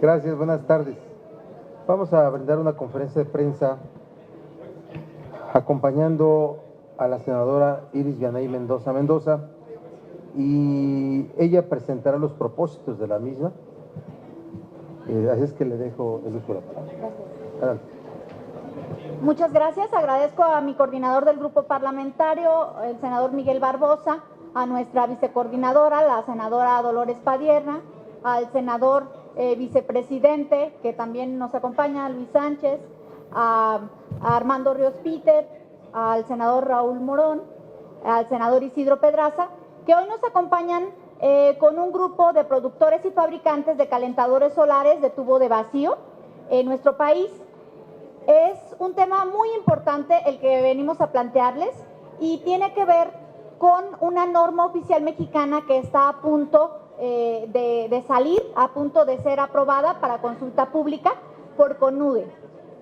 Gracias, buenas tardes. Vamos a brindar una conferencia de prensa acompañando a la senadora Iris Vianey Mendoza, y ella presentará los propósitos de la misma. Así es que le dejo el uso de la palabra. Gracias. Adelante. Muchas gracias. Agradezco a mi coordinador del grupo parlamentario, el senador Miguel Barbosa, a nuestra vicecoordinadora, la senadora Dolores Padierna, al senador vicepresidente, que también nos acompaña, Luis Sánchez, a Armando Ríos Peter, al senador Raúl Morón, al senador Isidro Pedraza, que hoy nos acompañan con un grupo de productores y fabricantes de calentadores solares de tubo de vacío en nuestro país. Es un tema muy importante el que venimos a plantearles y tiene que ver con una norma oficial mexicana que está a punto de salir, a punto de ser aprobada para consulta pública por CONUDE.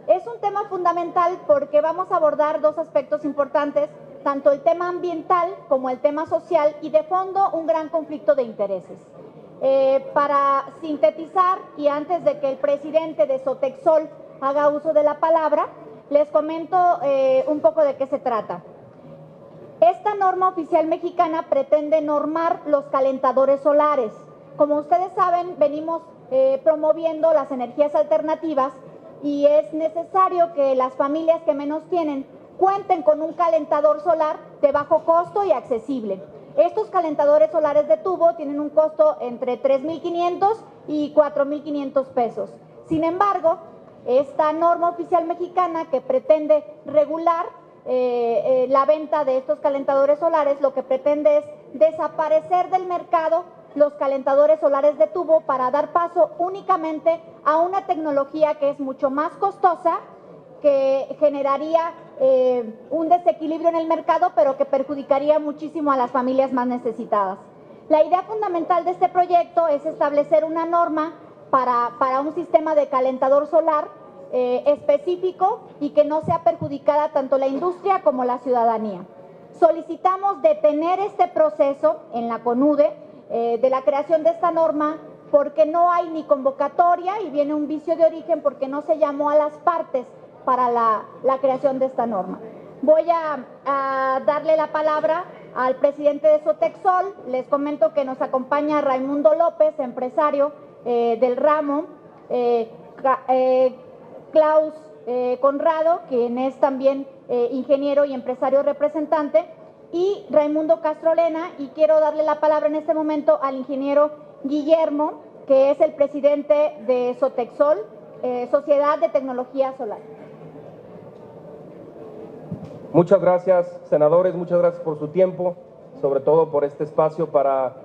Es un tema fundamental porque vamos a abordar dos aspectos importantes, tanto el tema ambiental como el tema social, y de fondo un gran conflicto de intereses. Para sintetizar, y antes de que el presidente de Sotexol haga uso de la palabra, les comento un poco de qué se trata. Esta norma oficial mexicana pretende normar los calentadores solares. Como ustedes saben, venimos promoviendo las energías alternativas y es necesario que las familias que menos tienen cuenten con un calentador solar de bajo costo y accesible. Estos calentadores solares de tubo tienen un costo entre 3,500 y 4,500 pesos. Sin embargo, esta norma oficial mexicana que pretende regular la venta de estos calentadores solares, lo que pretende es desaparecer del mercado los calentadores solares de tubo para dar paso únicamente a una tecnología que es mucho más costosa, que generaría un desequilibrio en el mercado, pero que perjudicaría muchísimo a las familias más necesitadas. La idea fundamental de este proyecto es establecer una norma para un sistema de calentador solar específico y que no sea perjudicada tanto la industria como la ciudadanía. Solicitamos detener este proceso en la CONUDE de la creación de esta norma porque no hay ni convocatoria y viene un vicio de origen porque no se llamó a las partes para la creación de esta norma. Voy a darle la palabra al presidente de Sotexol. Les comento que nos acompaña Raimundo López, empresario del ramo, Klaus Conrado, quien es también ingeniero y empresario representante, y Raimundo Castrolena, y quiero darle la palabra en este momento al ingeniero Guillermo, que es el presidente de Sotexol, Sociedad de Tecnología Solar. Muchas gracias, senadores, muchas gracias por su tiempo, sobre todo por este espacio para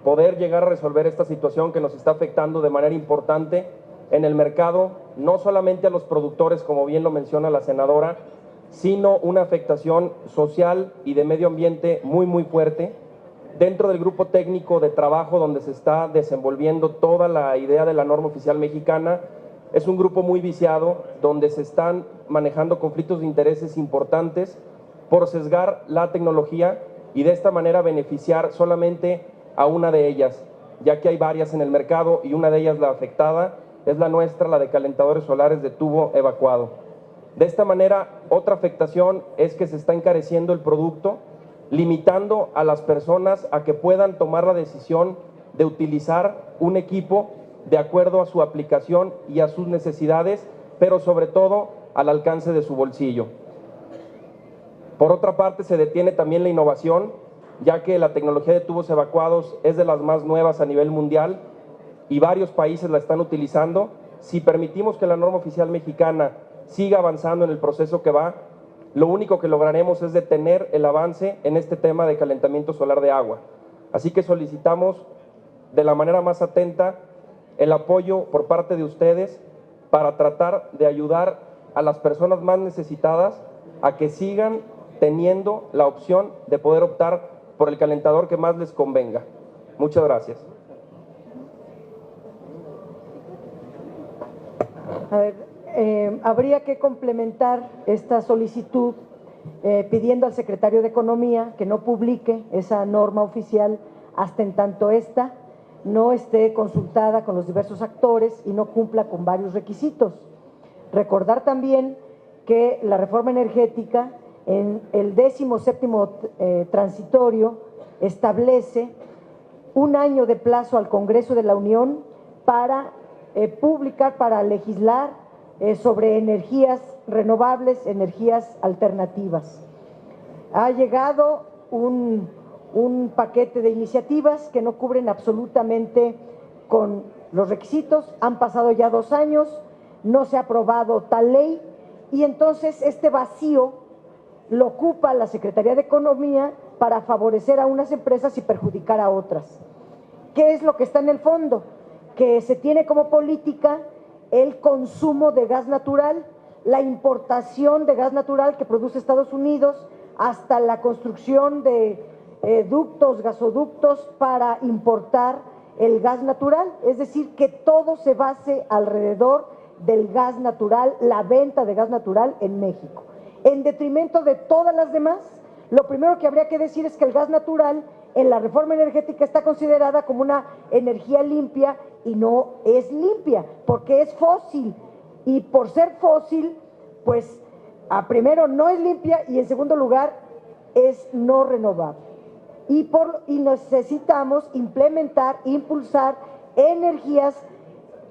poder llegar a resolver esta situación que nos está afectando de manera importante en el mercado, no solamente a los productores, como bien lo menciona la senadora, sino una afectación social y de medio ambiente muy fuerte. Dentro del grupo técnico de trabajo donde se está desenvolviendo toda la idea de la norma oficial mexicana, es un grupo muy viciado, donde se están manejando conflictos de intereses importantes por sesgar la tecnología y de esta manera beneficiar solamente a una de ellas, ya que hay varias en el mercado y una de ellas, la afectada, es la nuestra, la de calentadores solares de tubo evacuado. De esta manera, otra afectación es que se está encareciendo el producto, limitando a las personas a que puedan tomar la decisión de utilizar un equipo de acuerdo a su aplicación y a sus necesidades, pero sobre todo al alcance de su bolsillo. Por otra parte, se detiene también la innovación, ya que la tecnología de tubos evacuados es de las más nuevas a nivel mundial y varios países la están utilizando. Si permitimos que la norma oficial mexicana siga avanzando en el proceso que va, lo único que lograremos es detener el avance en este tema de calentamiento solar de agua. Así que solicitamos de la manera más atenta el apoyo por parte de ustedes para tratar de ayudar a las personas más necesitadas a que sigan teniendo la opción de poder optar por el calentador que más les convenga. Muchas gracias. A ver, habría que complementar esta solicitud pidiendo al secretario de Economía que no publique esa norma oficial hasta en tanto esta no esté consultada con los diversos actores y no cumpla con varios requisitos. Recordar también que la reforma energética en el 17º transitorio establece un año de plazo al Congreso de la Unión para publicar, para legislar sobre energías renovables, energías alternativas. Ha llegado un paquete de iniciativas que no cubren absolutamente con los requisitos, han pasado ya 2 años, no se ha aprobado tal ley y entonces este vacío lo ocupa la Secretaría de Economía para favorecer a unas empresas y perjudicar a otras. ¿Qué es lo que está en el fondo? Que se tiene como política el consumo de gas natural, la importación de gas natural que produce Estados Unidos, hasta la construcción de ductos, gasoductos para importar el gas natural, es decir, que todo se base alrededor del gas natural, la venta de gas natural en México. En detrimento de todas las demás, lo primero que habría que decir es que el gas natural en la reforma energética está considerada como una energía limpia y no es limpia, porque es fósil. Y por ser fósil, pues primero no es limpia y en segundo lugar es no renovable. Y necesitamos implementar, impulsar energías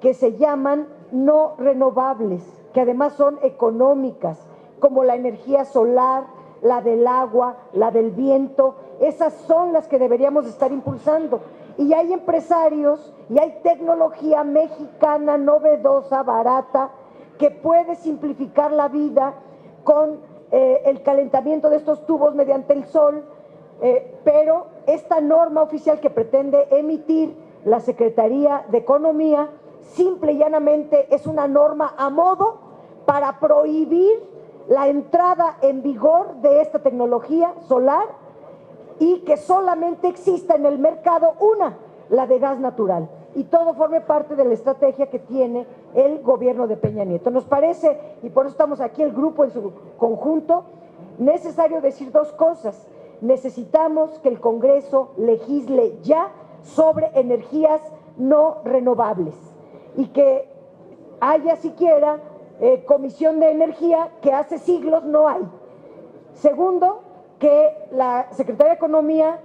que se llaman no renovables, que además son económicas, como la energía solar, la del agua, la del viento. Esas son las que deberíamos estar impulsando. Y hay empresarios y hay tecnología mexicana novedosa, barata, que puede simplificar la vida con el calentamiento de estos tubos mediante el sol, pero esta norma oficial que pretende emitir la Secretaría de Economía simple y llanamente es una norma a modo para prohibir la entrada en vigor de esta tecnología solar y que solamente exista en el mercado la de gas natural, y todo forme parte de la estrategia que tiene el gobierno de Peña Nieto. Nos parece, y por eso estamos aquí el grupo en su conjunto, necesario decir 2 cosas. Necesitamos que el Congreso legisle ya sobre energías no renovables y que haya siquiera Comisión de Energía, que hace siglos no hay. Segundo, que la Secretaría de Economía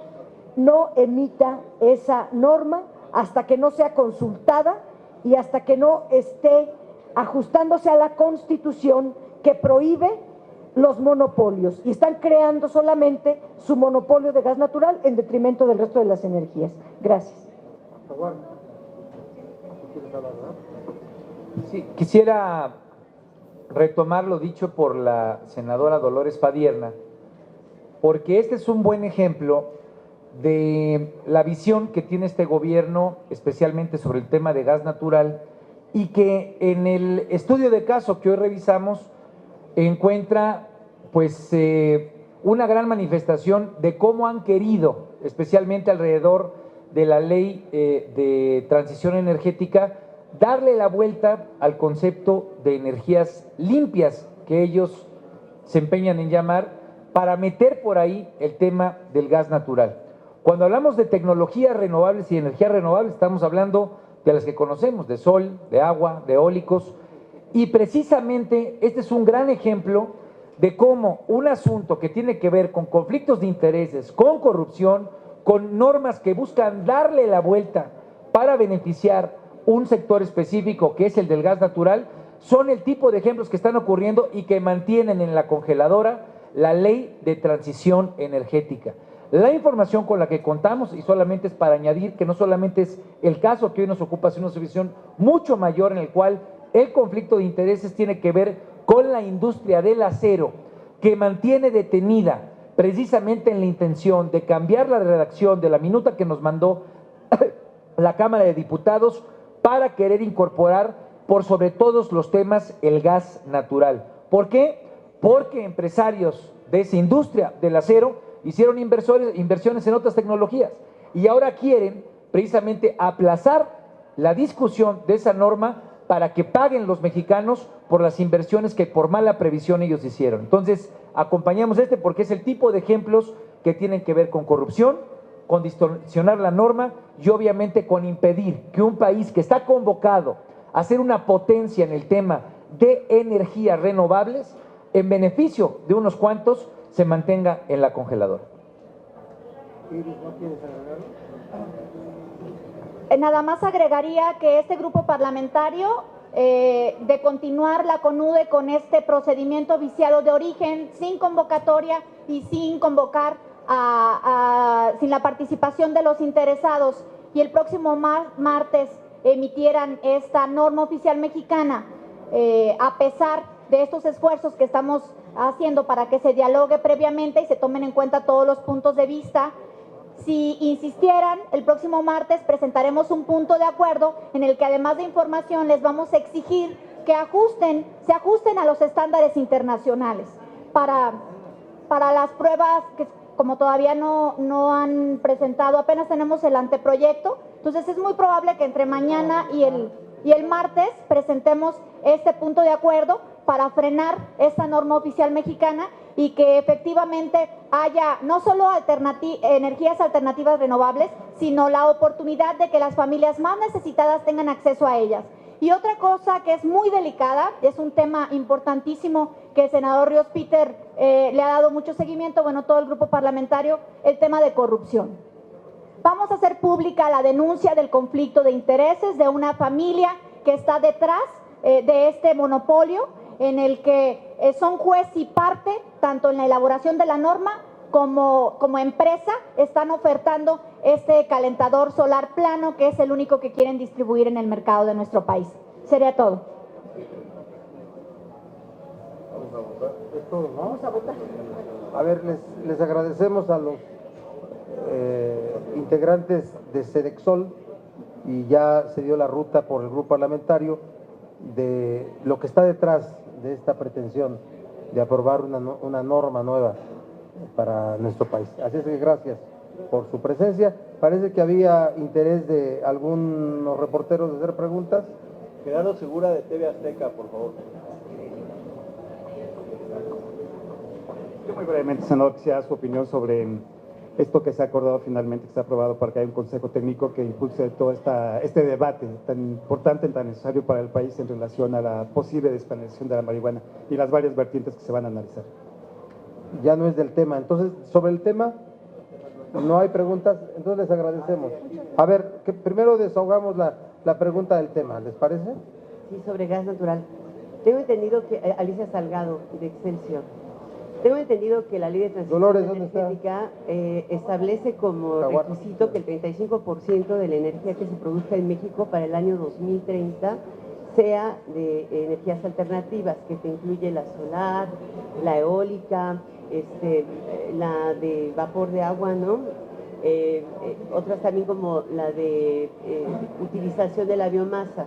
no emita esa norma hasta que no sea consultada y hasta que no esté ajustándose a la Constitución, que prohíbe los monopolios, y están creando solamente su monopolio de gas natural en detrimento del resto de las energías. Gracias. Sí, quisiera retomar lo dicho por la senadora Dolores Padierna, porque este es un buen ejemplo de la visión que tiene este gobierno, especialmente sobre el tema de gas natural, y que en el estudio de caso que hoy revisamos encuentra pues una gran manifestación de cómo han querido, especialmente alrededor de la ley de transición energética, darle la vuelta al concepto de energías limpias que ellos se empeñan en llamar, para meter por ahí el tema del gas natural. Cuando hablamos de tecnologías renovables y energías renovables, estamos hablando de las que conocemos, de sol, de agua, de eólicos, y precisamente este es un gran ejemplo de cómo un asunto que tiene que ver con conflictos de intereses, con corrupción, con normas que buscan darle la vuelta para beneficiar un sector específico que es el del gas natural, son el tipo de ejemplos que están ocurriendo y que mantienen en la congeladora la ley de transición energética. La información con la que contamos, y solamente es para añadir que no solamente es el caso que hoy nos ocupa, sino una visión mucho mayor en el cual el conflicto de intereses tiene que ver con la industria del acero, que mantiene detenida precisamente en la intención de cambiar la redacción de la minuta que nos mandó la Cámara de Diputados para querer incorporar por sobre todos los temas el gas natural. ¿Por qué? Porque empresarios de esa industria del acero hicieron inversiones en otras tecnologías y ahora quieren precisamente aplazar la discusión de esa norma para que paguen los mexicanos por las inversiones que por mala previsión ellos hicieron. Entonces, acompañamos porque es el tipo de ejemplos que tienen que ver con corrupción, con distorsionar la norma y obviamente con impedir que un país que está convocado a ser una potencia en el tema de energías renovables, en beneficio de unos cuantos, se mantenga en la congeladora. Nada más agregaría que este grupo parlamentario, de continuar la CONUDE con este procedimiento viciado de origen, sin convocatoria y sin convocar sin la participación de los interesados, y el próximo martes emitieran esta norma oficial mexicana, a pesar de estos esfuerzos que estamos haciendo para que se dialogue previamente y se tomen en cuenta todos los puntos de vista. Si insistieran, el próximo martes presentaremos un punto de acuerdo en el que, además de información, les vamos a exigir que se ajusten a los estándares internacionales para las pruebas que, como todavía no han presentado, apenas tenemos el anteproyecto. Entonces es muy probable que entre mañana y el martes presentemos este punto de acuerdo para frenar esta norma oficial mexicana y que efectivamente haya no solo energías alternativas renovables, sino la oportunidad de que las familias más necesitadas tengan acceso a ellas. Y otra cosa que es muy delicada, es un tema importantísimo que el senador Ríos Peter le ha dado mucho seguimiento, bueno, todo el grupo parlamentario, el tema de corrupción. Vamos a hacer pública la denuncia del conflicto de intereses de una familia que está detrás de este monopolio, en el que son juez y parte, tanto en la elaboración de la norma como empresa, están ofertando este calentador solar plano, que es el único que quieren distribuir en el mercado de nuestro país. Sería todo. Vamos a votar. A ver, les agradecemos a los integrantes de Sedexol, y ya se dio la ruta por el grupo parlamentario de lo que está detrás de esta pretensión de aprobar una norma nueva para nuestro país. Así es que gracias por su presencia. Parece que había interés de algunos reporteros de hacer preguntas. Gerardo Segura, de TV Azteca, por favor. Yo muy brevemente, senador, quisiera su opinión sobre esto que se ha acordado finalmente, que se ha aprobado para que haya un consejo técnico que impulse todo este debate tan importante, tan necesario para el país en relación a la posible despenalización de la marihuana y las varias vertientes que se van a analizar. Ya no es del tema. Entonces, sobre el tema, no hay preguntas, entonces les agradecemos. A ver, que primero desahogamos la pregunta del tema, ¿les parece? Sí, sobre gas natural. Tengo entendido que, Alicia Salgado, de Excelsior, tengo entendido que la Ley de Transición Dolores, ¿dónde Energética establece como requisito que el 35% de la energía que se produzca en México para el año 2030 sea de energías alternativas, que te incluye la solar, la eólica, la de vapor de agua, ¿no? Otras también como la de utilización de la biomasa.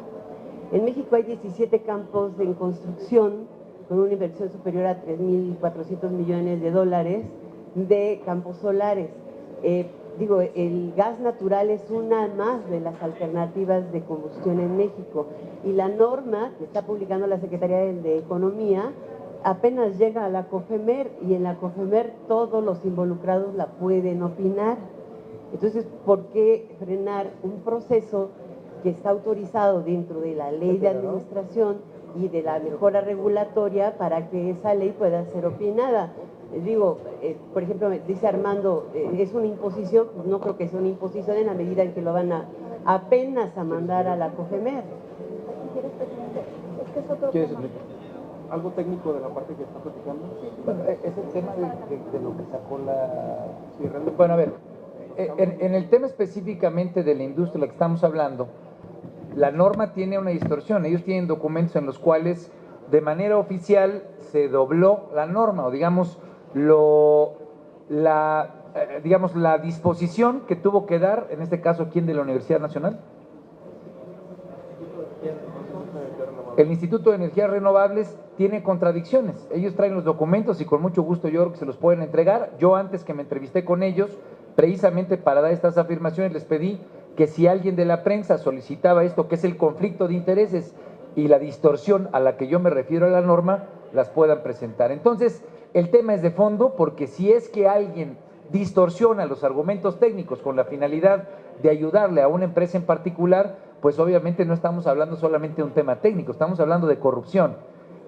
En México hay 17 campos en construcción con una inversión superior a 3.400 millones de dólares de campos solares. El gas natural es una más de las alternativas de combustión en México, y la norma que está publicando la Secretaría de Economía apenas llega a la COFEMER, y en la COFEMER todos los involucrados la pueden opinar. Entonces, ¿por qué frenar un proceso que está autorizado dentro de la ley de administración y de la mejora regulatoria para que esa ley pueda ser opinada? Por ejemplo, dice Armando, ¿es una imposición? Pues no creo que sea una imposición en la medida en que lo van apenas a mandar a la COFEMER. ¿Quieres explicar? ¿Algo técnico de la parte que está platicando? Bueno, es el tema de lo que sacó la... Bueno, a ver, en el tema específicamente de la industria de la que estamos hablando, la norma tiene una distorsión. Ellos tienen documentos en los cuales de manera oficial se dobló la norma, o digamos, la disposición que tuvo que dar, en este caso, ¿quién? De la Universidad Nacional. El Instituto de Energías Renovables tiene contradicciones. Ellos traen los documentos y con mucho gusto yo creo que se los pueden entregar. Yo, antes que me entrevisté con ellos, precisamente para dar estas afirmaciones, les pedí que si alguien de la prensa solicitaba esto, que es el conflicto de intereses y la distorsión a la que yo me refiero a la norma, las puedan presentar. Entonces, el tema es de fondo, porque si es que alguien distorsiona los argumentos técnicos con la finalidad de ayudarle a una empresa en particular, pues obviamente no estamos hablando solamente de un tema técnico, estamos hablando de corrupción.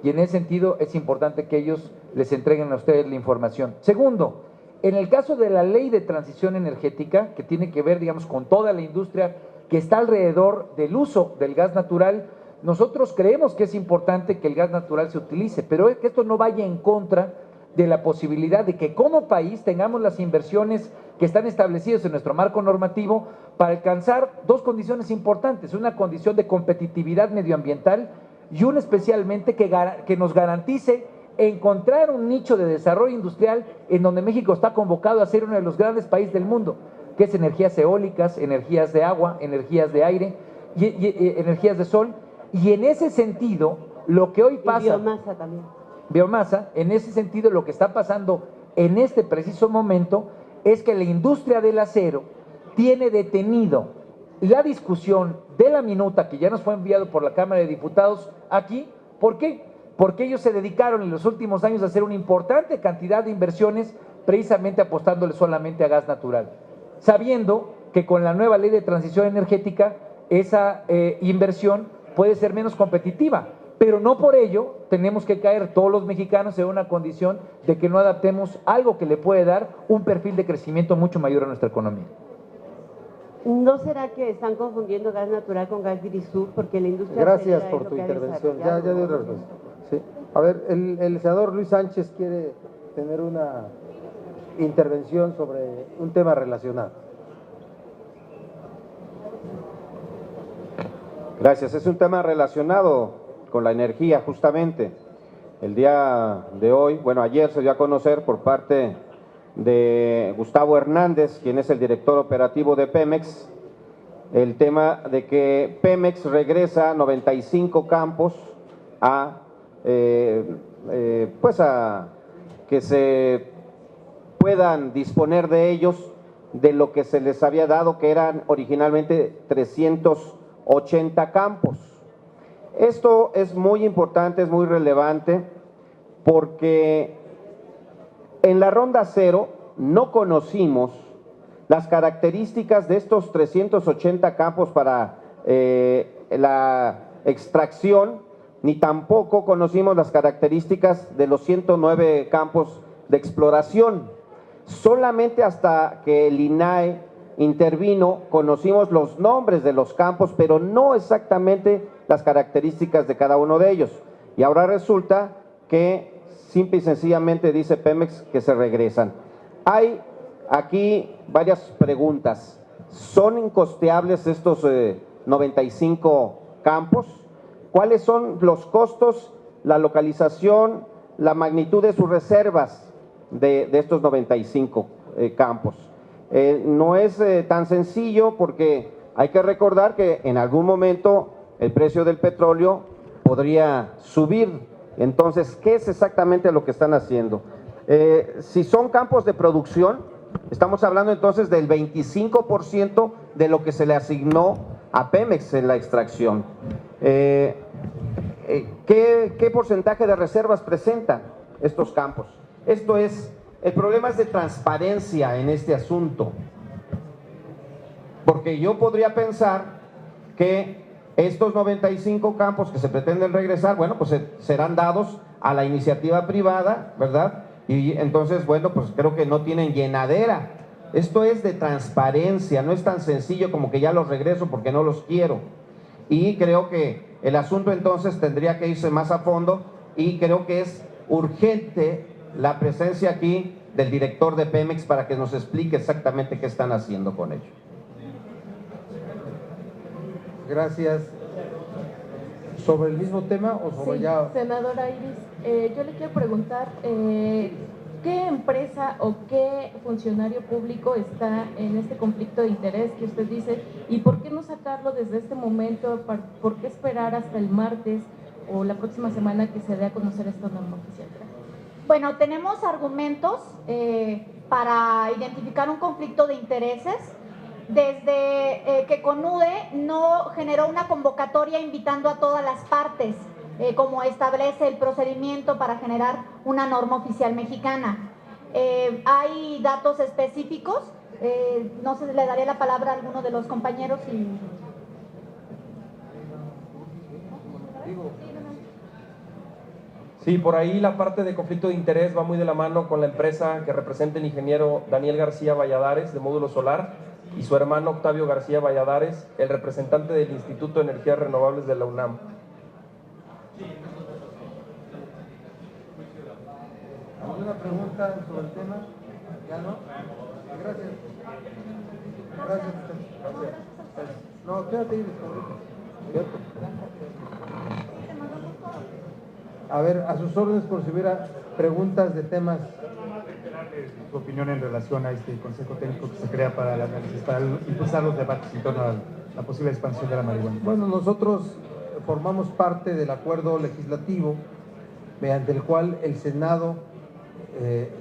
Y en ese sentido es importante que ellos les entreguen a ustedes la información. Segundo, en el caso de la ley de transición energética, que tiene que ver, digamos, con toda la industria que está alrededor del uso del gas natural, nosotros creemos que es importante que el gas natural se utilice, pero que esto no vaya en contra de la posibilidad de que como país tengamos las inversiones que están establecidas en nuestro marco normativo para alcanzar dos condiciones importantes, una condición de competitividad medioambiental y una especialmente que nos garantice encontrar un nicho de desarrollo industrial en donde México está convocado a ser uno de los grandes países del mundo, que es energías eólicas, energías de agua, energías de aire y energías de sol. Y en ese sentido, lo que hoy pasa… Y biomasa también. Biomasa, en ese sentido, lo que está pasando en este preciso momento es que la industria del acero tiene detenido la discusión de la minuta que ya nos fue enviado por la Cámara de Diputados aquí. ¿Por qué? Porque ellos se dedicaron en los últimos años a hacer una importante cantidad de inversiones precisamente apostándole solamente a gas natural, sabiendo que con la nueva ley de transición energética esa inversión puede ser menos competitiva, pero no por ello tenemos que caer todos los mexicanos en una condición de que no adaptemos algo que le puede dar un perfil de crecimiento mucho mayor a nuestra economía. ¿No será que están confundiendo gas natural con gas dirisub? Porque la industria… Gracias por tu intervención. Ya dio la respuesta. Sí. A ver, el senador Luis Sánchez quiere tener una intervención sobre un tema relacionado. Gracias. Es un tema relacionado con la energía, justamente. El día de hoy, bueno, ayer se dio a conocer por parte de Gustavo Hernández, quien es el director operativo de Pemex, el tema de que Pemex regresa 95 campos a que se puedan disponer de ellos de lo que se les había dado, que eran originalmente 380 campos. Esto es muy importante, es muy relevante, porque en la ronda cero no conocimos las características de estos 380 campos para la extracción, ni tampoco conocimos las características de los 109 campos de exploración. Solamente hasta que el INAE intervino conocimos los nombres de los campos, pero no exactamente las características de cada uno de ellos. Y ahora resulta que simple y sencillamente dice Pemex que se regresan. Hay aquí varias preguntas. ¿Son incosteables estos 95 campos? ¿Cuáles son los costos, la localización, la magnitud de sus reservas de estos 95 campos? No es tan sencillo, porque hay que recordar que en algún momento el precio del petróleo podría subir. Entonces, ¿qué es exactamente lo que están haciendo? Si son campos de producción, estamos hablando entonces del 25% de lo que se le asignó a Pemex en la extracción. ¿Qué porcentaje de reservas presentan estos campos? El problema es de transparencia en este asunto, porque yo podría pensar que estos 95 campos que se pretenden regresar, bueno, pues serán dados a la iniciativa privada, ¿verdad? Y entonces, bueno, pues creo que no tienen llenadera. Esto es de transparencia, no es tan sencillo como que ya los regreso porque no los quiero. Y creo que el asunto entonces tendría que irse más a fondo, y creo que es urgente la presencia aquí del director de Pemex para que nos explique exactamente qué están haciendo con ello. Gracias. ¿Sobre el mismo tema o sobre sí, ya? Senadora Iris, yo le quiero preguntar, ¿qué empresa o qué funcionario público está en este conflicto de interés que usted dice? ¿Y por qué no sacarlo desde este momento? ¿Por qué esperar hasta el martes o la próxima semana que se dé a conocer esta norma oficial? Bueno, tenemos argumentos para identificar un conflicto de intereses. Desde que CONUDE no generó una convocatoria invitando a todas las partes, como establece el procedimiento para generar una norma oficial mexicana. ¿Hay datos específicos? No sé, le daré la palabra a alguno de los compañeros y... Sí, por ahí la parte de conflicto de interés va muy de la mano con la empresa que representa el ingeniero Daniel García Valladares de Módulo Solar y su hermano Octavio García Valladares, el representante del Instituto de Energías Renovables de la UNAM. ¿Alguna pregunta sobre el tema? ¿Ya no? Gracias. Gracias. No, quédate ahí, ¿cierto? A ver, a sus órdenes por si hubiera preguntas de temas. Su opinión en relación a este Consejo Técnico que se crea para el análisis, para impulsar los debates en torno a la posible expansión de la marihuana. Bueno, nosotros formamos parte del acuerdo legislativo mediante el cual el Senado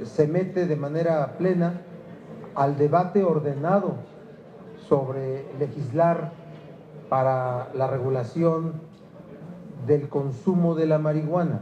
se mete de manera plena al debate ordenado sobre legislar para la regulación del consumo de la marihuana.